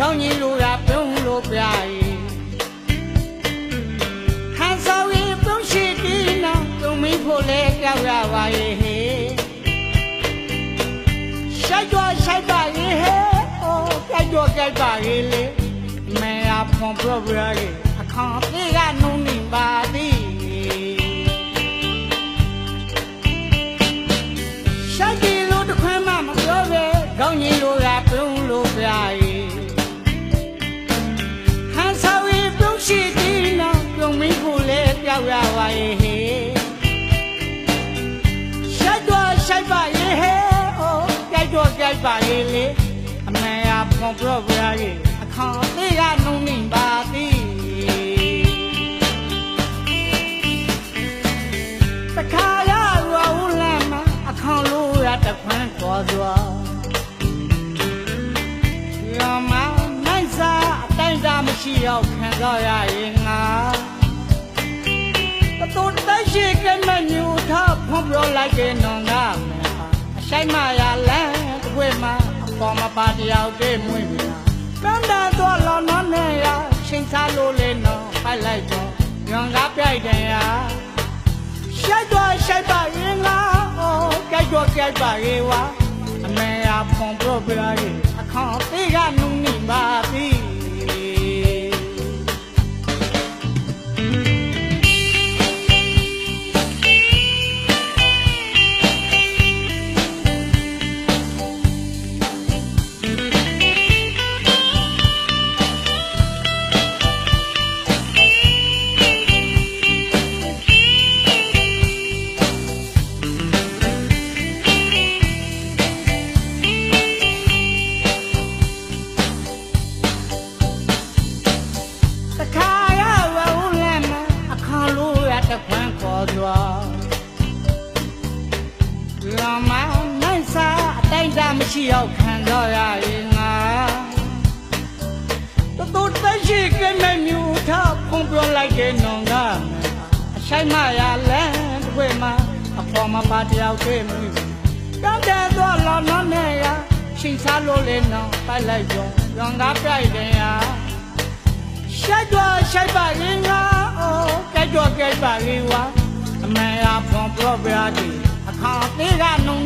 ကောင်းကြီးလိုရပြုံးလို့ပြရီဟန်ဆောင်ရင်ပြုံးရှိတီးနောင်ပြုံးမီဖို့လဲကြောက်ရပါရဲ့ဟေရှိုက်တော့ရှိုက်ပါရဲ့ဟေအိုးကြိုက်တော့ကြိုက်ပါရဲ့လေမဲအဖွန်ပြပြရီအခါပြေကနုံနေပါသည်ရှိုက်ဒီလိုတခွန်းမှမပြောပဲကောင်းကြီးလိုရပြုံးလို့ပြရီဟန်ဆောင်ရင်ပြုံးရှိတီးနောင်ပြုံးမီဖို့လဲကြောက်ရပါရဲ့ဟေရှိုက်တော့ရှိုက်ပါရဲ့ဟေအိုးကြိုက်တော့ကြိုက်ပါရဲ့လေအမေအဖွန်ပြပြရီအခါပြေကနုံနေပါသည်တခါရရဦးလမ်းမှာအခါလို့ရတခွန်းတော်စွာရမနိုင်စားအတိုင်းသာမရှိတော့ခံစားရရင်ငါတူတက်ရှိကမညူထားဖွန်ပြောလိုက်တဲ့နောင်ကအဆိုင်မရလန်းတကွေးမှာအပေါ်မှာပါတယောက်တည်းမွေးပြီကမ်းတာတော့လော်နော်နဲ့ရချိန်စားလို့လေနော်ဖိုက်လိုက်တော့ညောင်ကားပြိုက်တယ်ရရှိုက်တော့ရှိုက်ပါရင်လားအိုးကြိုက်တော့ကြိုက်ပါရဲ့ဝါအမေအဖွန်ပြောပြရီအခါသေးကနုံနေပါပြီမရှိရောက်ခံတော့ရရင်ငါတူတက်ရှိကမဲမြူထားဖုံပြောလိုက်တဲ့နောင်ကအဆိုင်မရလန်းတကွေးမှာအပေါ်မှာပါတယောက်တည်းမွေးကမ်းတဲ့တော့လော်နော်နဲ့ရချိန်စားလို့လေနောင်ပိုက်လိုက်တော့ရောင်ကားပြိုက်တယ်ရရှိုက်တော့ရှိုက်ပါရင်ငါအိုးကြိုက်တော့ကြိုက်ပါလေဝါအမေအဖွန်ပြောပြသည်အခါသေးကနုံ